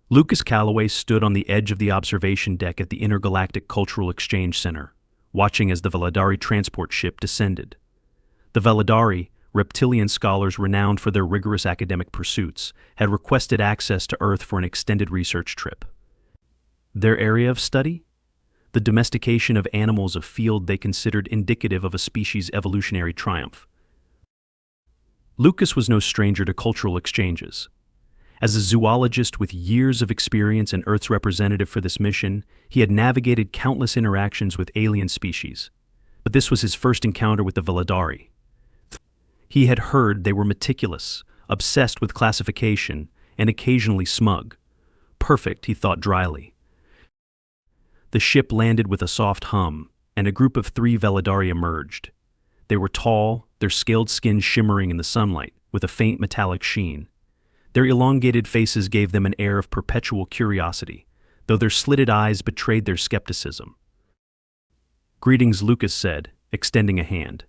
Lucas Calloway stood on the edge of the observation deck at the Intergalactic Cultural Exchange Center, watching as the Vadari transport ship descended. The Vadari, reptilian scholars renowned for their rigorous academic pursuits, had requested access to Earth for an extended research trip. Their area of study? The domestication of animals, a field they considered indicative of a species' evolutionary triumph. Lucas was no stranger to cultural exchanges. As a zoologist with years of experience and Earth's representative for this mission, he had navigated countless interactions with alien species. But this was his first encounter with the Vadari. He had heard they were meticulous, obsessed with classification, and occasionally smug. Perfect, he thought dryly. The ship landed with a soft hum, and a group of 3 Vadari emerged. They were tall, their scaled skin shimmering in the sunlight, with a faint metallic sheen. Their elongated faces gave them an air of perpetual curiosity, though their slitted eyes betrayed their skepticism. "Greetings," Lucas said, extending a hand.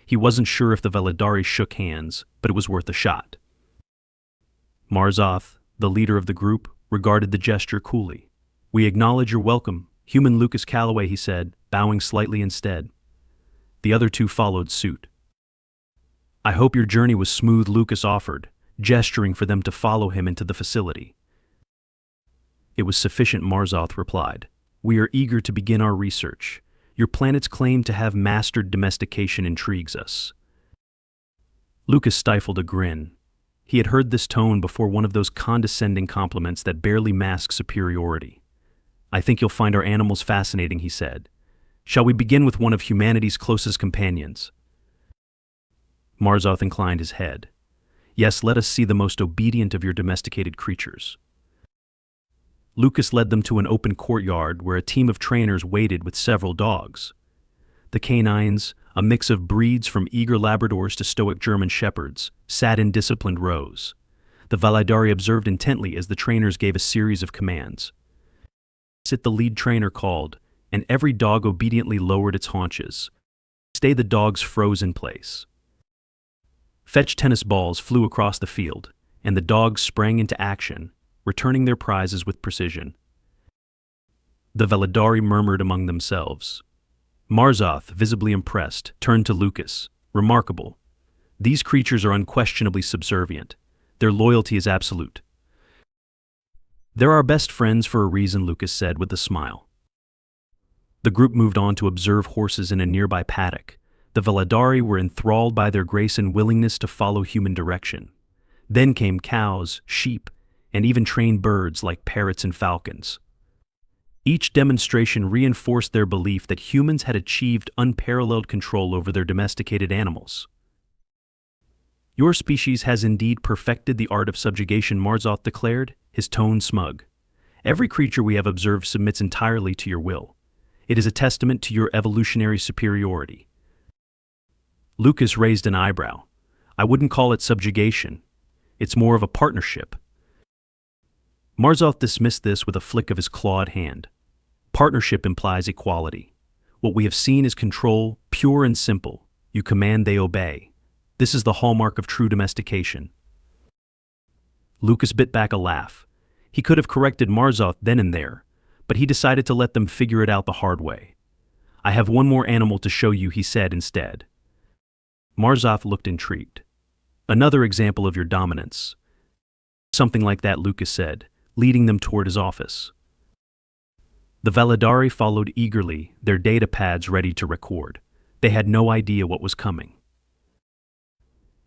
He wasn't sure if the Vadari shook hands, but it was worth a shot. Marzoth, the leader of the group, regarded the gesture coolly. "We acknowledge your welcome, human Lucas Calloway," he said, bowing slightly instead. The other 2 followed suit. "I hope your journey was smooth," Lucas offered, gesturing for them to follow him into the facility. "It was sufficient," Marzoth replied. "We are eager to begin our research. Your planet's claim to have mastered domestication intrigues us." Lucas stifled a grin. He had heard this tone before, one of those condescending compliments that barely mask superiority. "I think you'll find our animals fascinating," he said. "Shall we begin with one of humanity's closest companions?" Marzoth inclined his head. "Yes, let us see the most obedient of your domesticated creatures." Lucas led them to an open courtyard where a team of trainers waited with several dogs. The canines, a mix of breeds from eager Labradors to stoic German Shepherds, sat in disciplined rows. The Vadari observed intently as the trainers gave a series of commands. "Sit," the lead trainer called, and every dog obediently lowered its haunches. "Stay," the dogs froze in place. Fetch tennis balls flew across the field, and the dogs sprang into action, returning their prizes with precision. The Vadari murmured among themselves. Marzoth, visibly impressed, turned to Lucas. "Remarkable. These creatures are unquestionably subservient. Their loyalty is absolute." "They're our best friends for a reason," Lucas said with a smile. The group moved on to observe horses in a nearby paddock. The Vadari were enthralled by their grace and willingness to follow human direction. Then came cows, sheep, and even trained birds like parrots and falcons. Each demonstration reinforced their belief that humans had achieved unparalleled control over their domesticated animals. "Your species has indeed perfected the art of subjugation," Marzoth declared, his tone smug. "Every creature we have observed submits entirely to your will. It is a testament to your evolutionary superiority." Lucas raised an eyebrow. "I wouldn't call it subjugation. It's more of a partnership." Marzoth dismissed this with a flick of his clawed hand. "Partnership implies equality. What we have seen is control, pure and simple. You command, they obey. This is the hallmark of true domestication." Lucas bit back a laugh. He could have corrected Marzoth then and there, but he decided to let them figure it out the hard way. "I have one more animal to show you," he said instead. Marzoth looked intrigued. "Another example of your dominance." "Something like that," Lucas said, leading them toward his office. The Vadari followed eagerly, their data pads ready to record. They had no idea what was coming.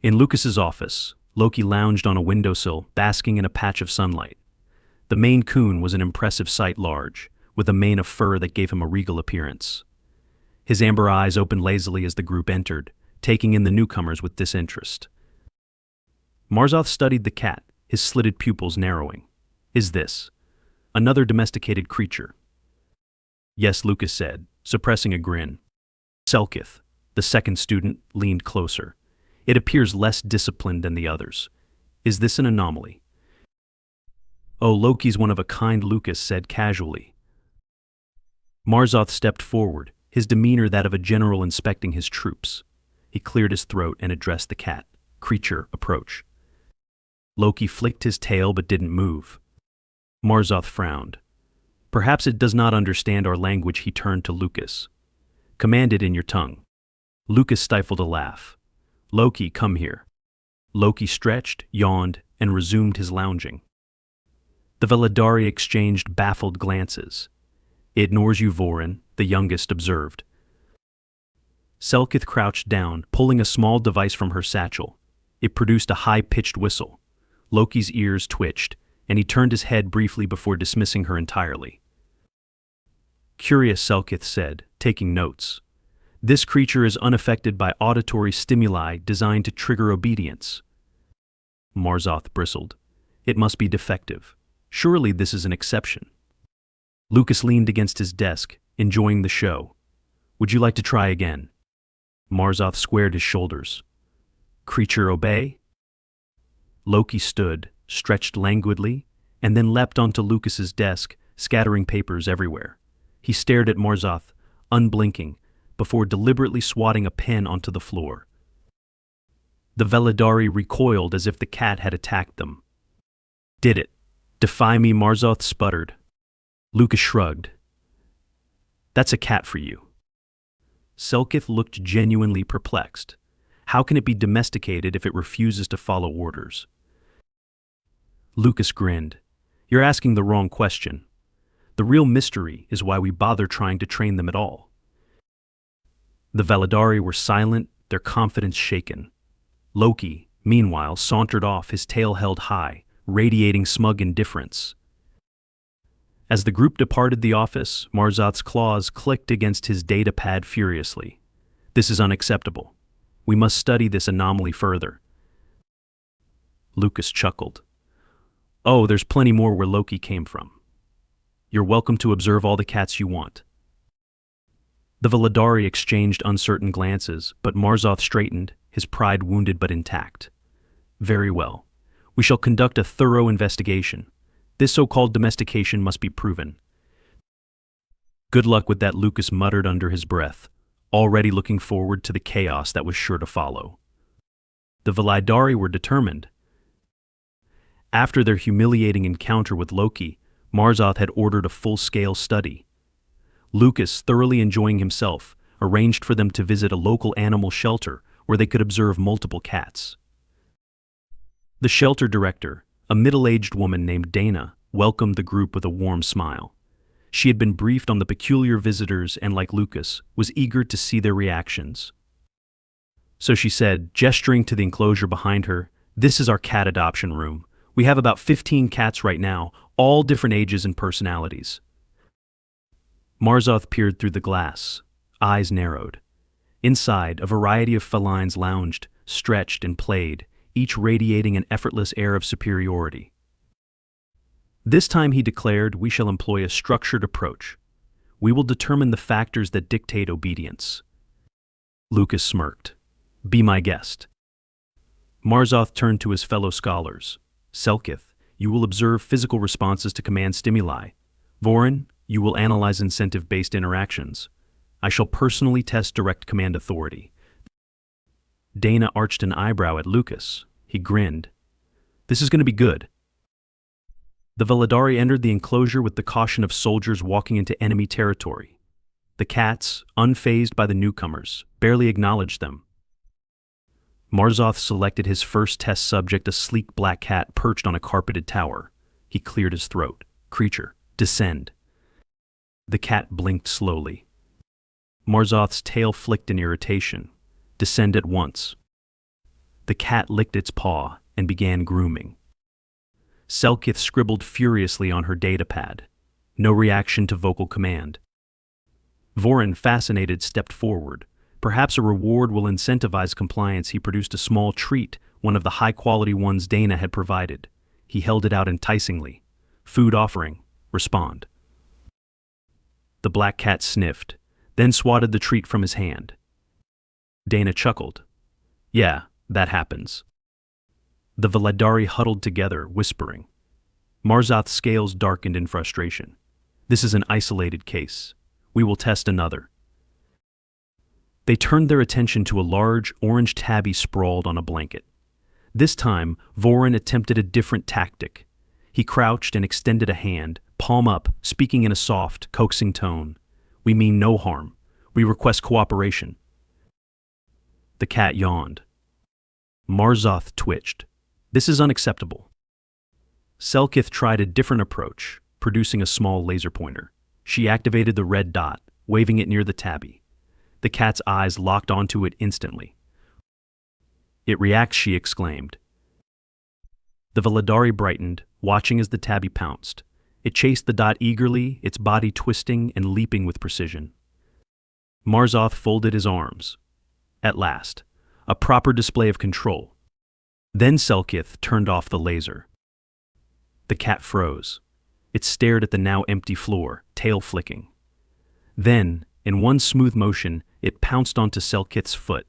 In Lucas's office, Loki lounged on a windowsill, basking in a patch of sunlight. The Maine Coon was an impressive sight, large, with a mane of fur that gave him a regal appearance. His amber eyes opened lazily as the group entered, taking in the newcomers with disinterest. Marzoth studied the cat, his slitted pupils narrowing. "Is this another domesticated creature?" "Yes," Lucas said, suppressing a grin. Selkith, the second student, leaned closer. "It appears less disciplined than the others. Is this an anomaly?" "Oh, Loki's one of a kind," Lucas said casually. Marzoth stepped forward, his demeanor that of a general inspecting his troops. He cleared his throat and addressed the cat. "Creature, approach." Loki flicked his tail but didn't move. Marzoth frowned. Perhaps it does not understand our language. He turned to Lucas. Command it in your tongue. Lucas stifled a laugh. Loki, come here. Loki stretched, yawned, and resumed his lounging. The vadari exchanged baffled glances. It ignores you, Vorin, the youngest observed. Selkith crouched down, pulling a small device from her satchel. It produced a high-pitched whistle. Loki's ears twitched, and he turned his head briefly before dismissing her entirely. Curious, Selkith said, taking notes. This creature is unaffected by auditory stimuli designed to trigger obedience. Marzoth bristled. It must be defective. Surely this is an exception. Lucas leaned against his desk, enjoying the show. Would you like to try again? Marzoth squared his shoulders. Creature obey? Loki stood, stretched languidly, and then leapt onto Lucas's desk, scattering papers everywhere. He stared at Marzoth, unblinking, before deliberately swatting a pen onto the floor. The vadari recoiled as if the cat had attacked them. Did it? Defy me, Marzoth sputtered. Lucas shrugged. That's a cat for you. Selkith looked genuinely perplexed. How can it be domesticated if it refuses to follow orders? Lucas grinned. You're asking the wrong question. The real mystery is why we bother trying to train them at all. The vadari were silent, their confidence shaken. Loki, meanwhile, sauntered off, his tail held high, radiating smug indifference. As the group departed the office, Marzoth's claws clicked against his data pad furiously. This is unacceptable. We must study this anomaly further. Lucas chuckled. Oh, there's plenty more where Loki came from. You're welcome to observe all the cats you want. The vadari exchanged uncertain glances, but Marzoth straightened, his pride wounded but intact. Very well. We shall conduct a thorough investigation. This so-called domestication must be proven. Good luck with that, Lucas muttered under his breath, already looking forward to the chaos that was sure to follow. The vadari were determined. After their humiliating encounter with Loki, Marzoth had ordered a full-scale study. Lucas, thoroughly enjoying himself, arranged for them to visit a local animal shelter where they could observe multiple cats. The shelter director, a middle-aged woman named Dana, welcomed the group with a warm smile. She had been briefed on the peculiar visitors and, like Lucas, was eager to see their reactions. So she said, gesturing to the enclosure behind her, "This is our cat adoption room. We have about 15 cats right now, all different ages and personalities." Marzoth peered through the glass, eyes narrowed. Inside, a variety of felines lounged, stretched, and played, each radiating an effortless air of superiority. This time, he declared, we shall employ a structured approach. We will determine the factors that dictate obedience. Lucas smirked. Be my guest. Marzoth turned to his fellow scholars. Selkith, you will observe physical responses to command stimuli. Vorin, you will analyze incentive-based interactions. I shall personally test direct command authority. Dana arched an eyebrow at Lucas. He grinned. This is going to be good. The vadari entered the enclosure with the caution of soldiers walking into enemy territory. The cats, unfazed by the newcomers, barely acknowledged them. Marzoth selected his first test subject, a sleek black cat perched on a carpeted tower. He cleared his throat. Creature, descend. The cat blinked slowly. Marzoth's tail flicked in irritation. Descend at once. The cat licked its paw and began grooming. Selkith scribbled furiously on her datapad. No reaction to vocal command. Vorin, fascinated, stepped forward. Perhaps a reward will incentivize compliance. He produced a small treat, one of the high-quality ones Dana had provided. He held it out enticingly. Food offering. Respond. The black cat sniffed, then swatted the treat from his hand. Dana chuckled. Yeah, that happens. The vadari huddled together, whispering. Marzoth's scales darkened in frustration. This is an isolated case. We will test another. They turned their attention to a large orange tabby sprawled on a blanket. This time, Vorin attempted a different tactic. He crouched and extended a hand, palm up, speaking in a soft, coaxing tone. "We mean no harm. We request cooperation." The cat yawned. Marzoth twitched. "This is unacceptable." Selkith tried a different approach, producing a small laser pointer. She activated the red dot, waving it near the tabby. The cat's eyes locked onto it instantly. "It reacts," she exclaimed. The vadari brightened, watching as the tabby pounced. It chased the dot eagerly, its body twisting and leaping with precision. Marzoth folded his arms. At last, a proper display of control. Then Selkith turned off the laser. The cat froze. It stared at the now empty floor, tail flicking. Then, in one smooth motion, it pounced onto Selkith's foot.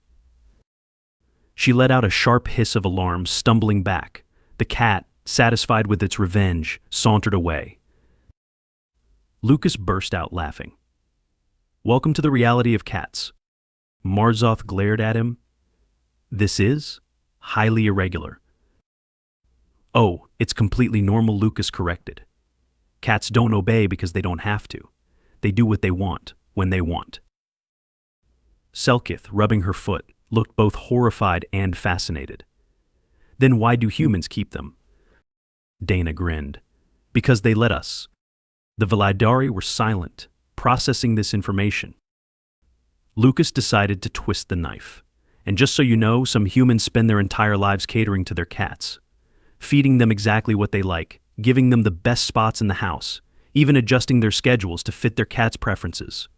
She let out a sharp hiss of alarm, stumbling back. The cat, satisfied with its revenge, sauntered away. Lucas burst out laughing. "Welcome to the reality of cats." Marzoth glared at him. "This is highly irregular." "Oh, it's completely normal," Lucas corrected. "Cats don't obey because they don't have to. They do what they want, when they want." Selkith, rubbing her foot, looked both horrified and fascinated. "Then why do humans keep them?" Dana grinned. "Because they let us." The vadari were silent, processing this information. Lucas decided to twist the knife. "And just so you know, some humans spend their entire lives catering to their cats, feeding them exactly what they like, giving them the best spots in the house, even adjusting their schedules to fit their cat's preferences."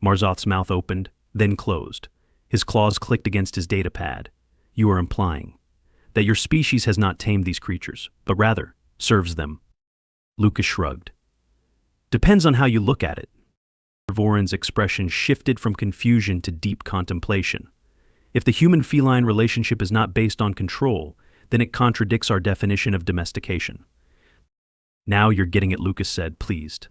Marzoth's mouth opened, then closed. His claws clicked against his data pad. "You are implying that your species has not tamed these creatures, but rather serves them." Lucas shrugged. "Depends on how you look at it." Voron's expression shifted from confusion to deep contemplation. "If the human-feline relationship is not based on control, then it contradicts our definition of domestication." "Now you're getting it," Lucas said, pleased.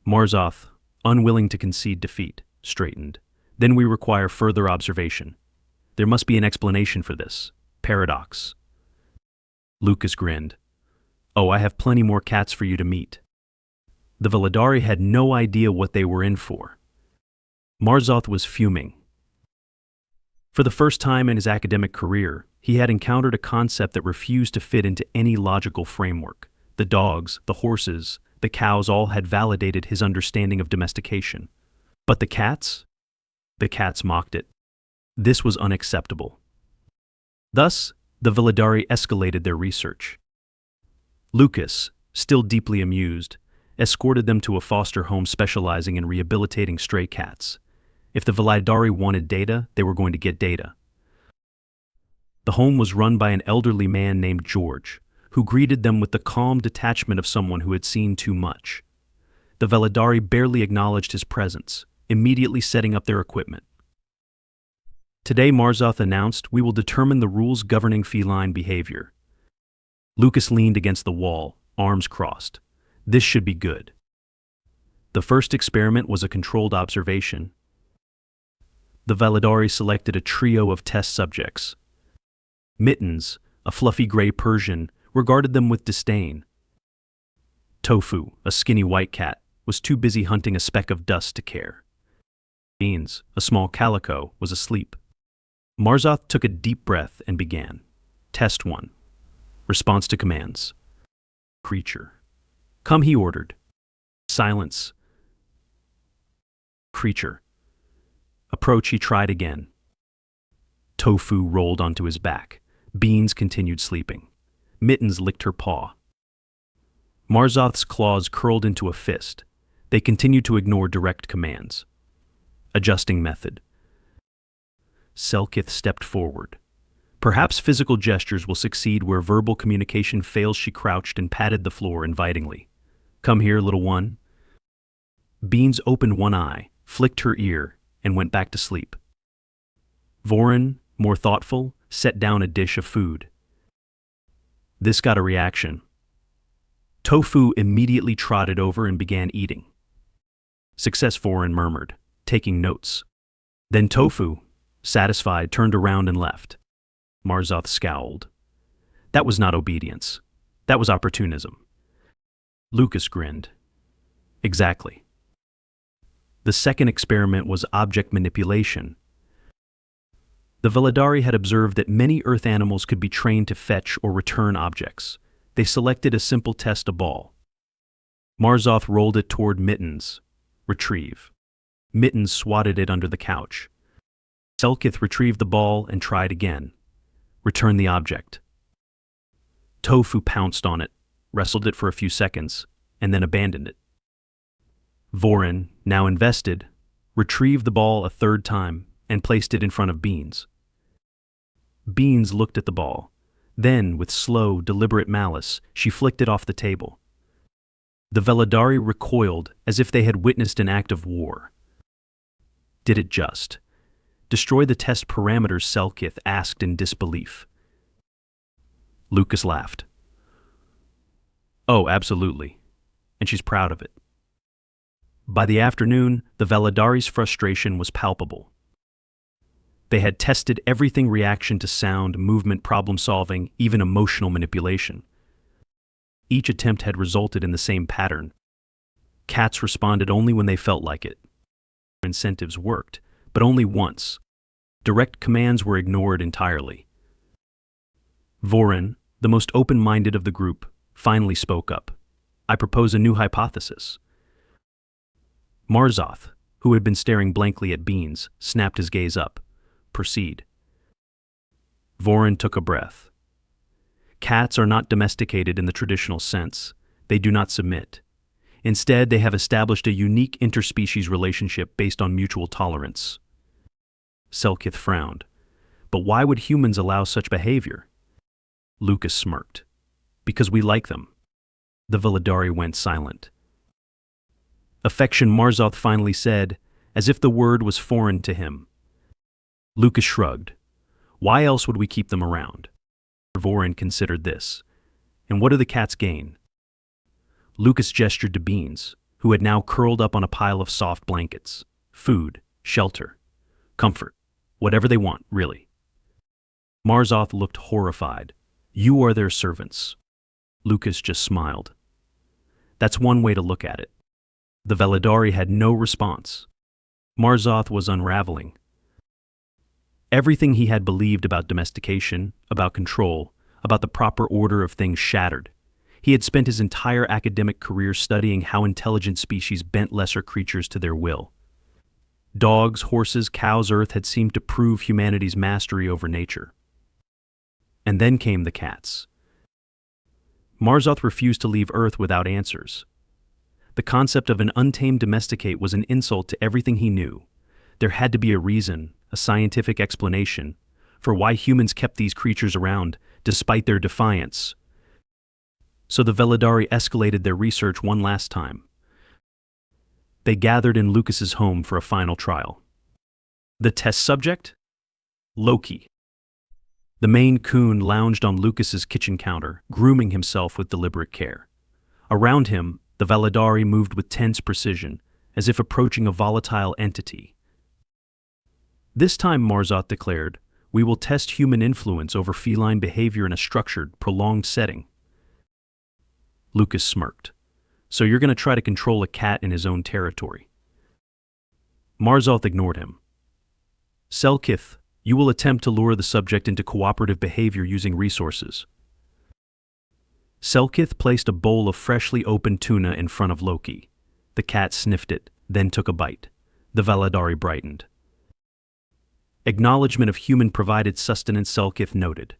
Marzoth, unwilling to concede defeat, straightened. "Then we require further observation. There must be an explanation for this paradox." Lucas grinned. "Oh, I have plenty more cats for you to meet." The vadari had no idea what they were in for. Marzoth was fuming. For the first time in his academic career, he had encountered a concept that refused to fit into any logical framework. The dogs, the horses, the cows all had validated his understanding of domestication. But the cats? The cats mocked it. This was unacceptable. Thus, the vadari escalated their research. Lucas, still deeply amused, escorted them to a foster home specializing in rehabilitating stray cats. If the vadari wanted data, they were going to get data. The home was run by an elderly man named George, who greeted them with the calm detachment of someone who had seen too much. The vadari barely acknowledged his presence, immediately setting up their equipment. "Today," Marzoth announced, "we will determine the rules governing feline behavior." Lucas leaned against the wall, arms crossed. This should be good. The first experiment was a controlled observation. The vadari selected a trio of test subjects. Mittens, a fluffy gray Persian, regarded them with disdain. Tofu, a skinny white cat, was too busy hunting a speck of dust to care. Beans, a small calico, was asleep. Marzoth took a deep breath and began. Test 1. Response to commands. Creature. "Come," he ordered. Silence. Creature. Approach, he tried again. Tofu rolled onto his back. Beans continued sleeping. Mittens licked her paw. Marzoth's claws curled into a fist. They continued to ignore direct commands. Adjusting method. Selkith stepped forward. "Perhaps physical gestures will succeed where verbal communication fails." She crouched and patted the floor invitingly. "Come here, little one." Beans opened one eye, flicked her ear, and went back to sleep. Voron, more thoughtful, set down a dish of food. This got a reaction. Tofu immediately trotted over and began eating. "Success," Voron murmured, taking notes. Then Tofu, satisfied, turned around and left. Marzoth scowled. That was not obedience. That was opportunism. Lucas grinned. Exactly. The second experiment was object manipulation. The vadari had observed that many Earth animals could be trained to fetch or return objects. They selected a simple test: a ball. Marzoth rolled it toward Mittens. Retrieve. Mittens swatted it under the couch. Selkith retrieved the ball and tried again. Return the object. Tofu pounced on it, wrestled it for a few seconds, and then abandoned it. Vorin, now invested, retrieved the ball a third time and placed it in front of Beans. Beans looked at the ball. Then, with slow, deliberate malice, she flicked it off the table. The vadari recoiled as if they had witnessed an act of war. Did it just destroy the test parameters? Selkith asked in disbelief. Lucas laughed. Oh, absolutely. And she's proud of it. By the afternoon, the vadari's frustration was palpable. They had tested everything: reaction to sound, movement, problem-solving, even emotional manipulation. Each attempt had resulted in the same pattern. Cats responded only when they felt like it. Incentives worked, but only once. Direct commands were ignored entirely. Vorin, the most open-minded of the group, finally spoke up. I propose a new hypothesis. Marzoth, who had been staring blankly at Beans, snapped his gaze up. Proceed. Vorin took a breath. Cats are not domesticated in the traditional sense. They do not submit. Instead, they have established a unique interspecies relationship based on mutual tolerance. Selkith frowned. But why would humans allow such behavior? Lucas smirked. Because we like them. The vadari went silent. Affection, Marzoth finally said, as if the word was foreign to him. Lucas shrugged. Why else would we keep them around? Vorin considered this. And what do the cats gain? Lucas gestured to Beans, who had now curled up on a pile of soft blankets. Food, shelter, comfort, whatever they want, really. Marzoth looked horrified. You are their servants. Lucas just smiled. That's one way to look at it. The vadari had no response. Marzoth was unraveling. Everything he had believed about domestication, about control, about the proper order of things shattered. He had spent his entire academic career studying how intelligent species bent lesser creatures to their will. Dogs, horses, cows, Earth had seemed to prove humanity's mastery over nature. And then came the cats. Marzoth refused to leave Earth without answers. The concept of an untamed domesticate was an insult to everything he knew. There had to be a reason, a scientific explanation, for why humans kept these creatures around, despite their defiance. So the vadari escalated their research one last time. They gathered in Lucas's home for a final trial. The test subject? Loki. The Maine Coon lounged on Lucas's kitchen counter, grooming himself with deliberate care. Around him, the vadari moved with tense precision, as if approaching a volatile entity. This time, Marzoth declared, we will test human influence over feline behavior in a structured, prolonged setting. Lucas smirked. So you're going to try to control a cat in his own territory. Marzoth ignored him. Selkith, you will attempt to lure the subject into cooperative behavior using resources. Selkith placed a bowl of freshly opened tuna in front of Loki. The cat sniffed it, then took a bite. The vadari brightened. Acknowledgement of human-provided sustenance, Selkith noted.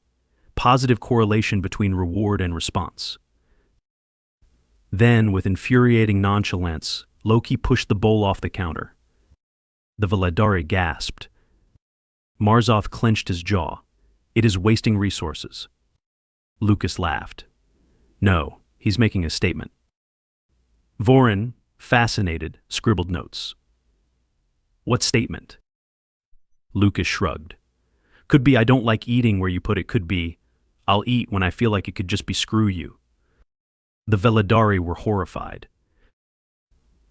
Positive correlation between reward and response. Then, with infuriating nonchalance, Loki pushed the bowl off the counter. The vadari gasped. Marzoth clenched his jaw. It is wasting resources. Lucas laughed. No, he's making a statement. Vorin, fascinated, scribbled notes. What statement? Lucas shrugged. Could be I don't like eating where you put it. Could be I'll eat when I feel like it could just be screw you. The vadari were horrified.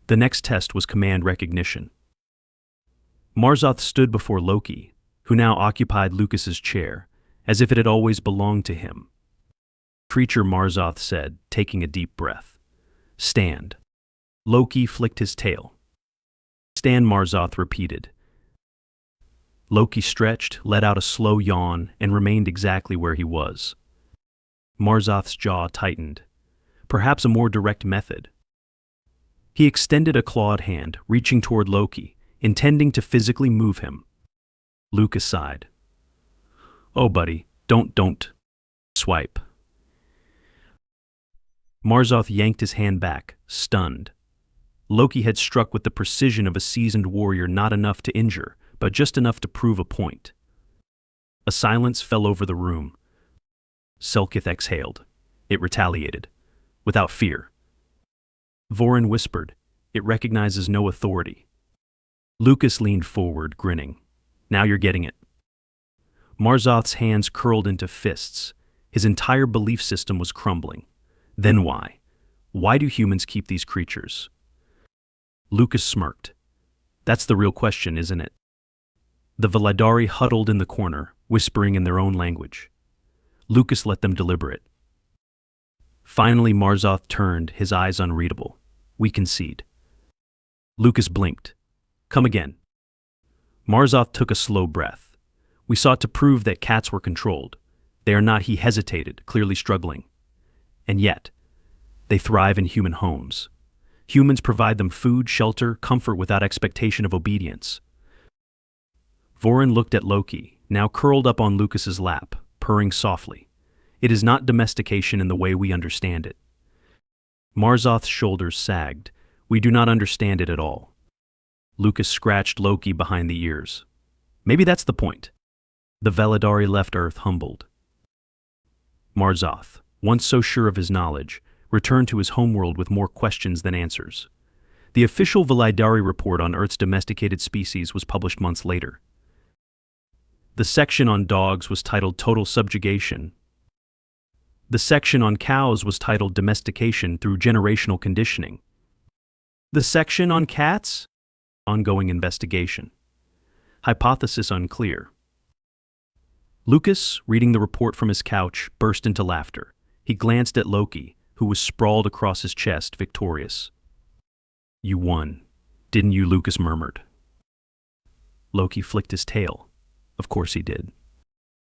The next test was command recognition. Marzoth stood before Loki, who now occupied Lucas's chair, as if it had always belonged to him. Creature, Marzoth said, taking a deep breath. Stand. Loki flicked his tail. Stand, Marzoth repeated. Loki stretched, let out a slow yawn, and remained exactly where he was. Marzoth's jaw tightened. Perhaps a more direct method. He extended a clawed hand, reaching toward Loki, intending to physically move him. Lucas sighed. Oh, buddy, don't. Swipe. Marzoth yanked his hand back, stunned. Loki had struck with the precision of a seasoned warrior, not enough to injure, but just enough to prove a point. A silence fell over the room. Selkith exhaled. It retaliated. Without fear. Vorin whispered. It recognizes no authority. Lucas leaned forward, grinning. Now you're getting it. Marzoth's hands curled into fists. His entire belief system was crumbling. Then why? Why do humans keep these creatures? Lucas smirked. That's the real question, isn't it? The vadari huddled in the corner, whispering in their own language. Lucas let them deliberate. Finally, Marzoth turned, his eyes unreadable. We concede. Lucas blinked. Come again. Marzoth took a slow breath. We sought to prove that cats were controlled. They are not, he hesitated, clearly struggling. And yet, they thrive in human homes. Humans provide them food, shelter, comfort without expectation of obedience. Vorin looked at Loki, now curled up on Lucas's lap, purring softly. It is not domestication in the way we understand it. Marzoth's shoulders sagged. We do not understand it at all. Lucas scratched Loki behind the ears. Maybe that's the point. The vadari left Earth humbled. Marzoth, once so sure of his knowledge, returned to his homeworld with more questions than answers. The official vadari report on Earth's domesticated species was published months later. The section on dogs was titled Total Subjugation. The section on cows was titled Domestication through Generational Conditioning. The section on cats? Ongoing investigation. Hypothesis unclear. Lucas, reading the report from his couch, burst into laughter. He glanced at Loki, who was sprawled across his chest, victorious. You won, didn't you? Lucas murmured. Loki flicked his tail. Of course he did.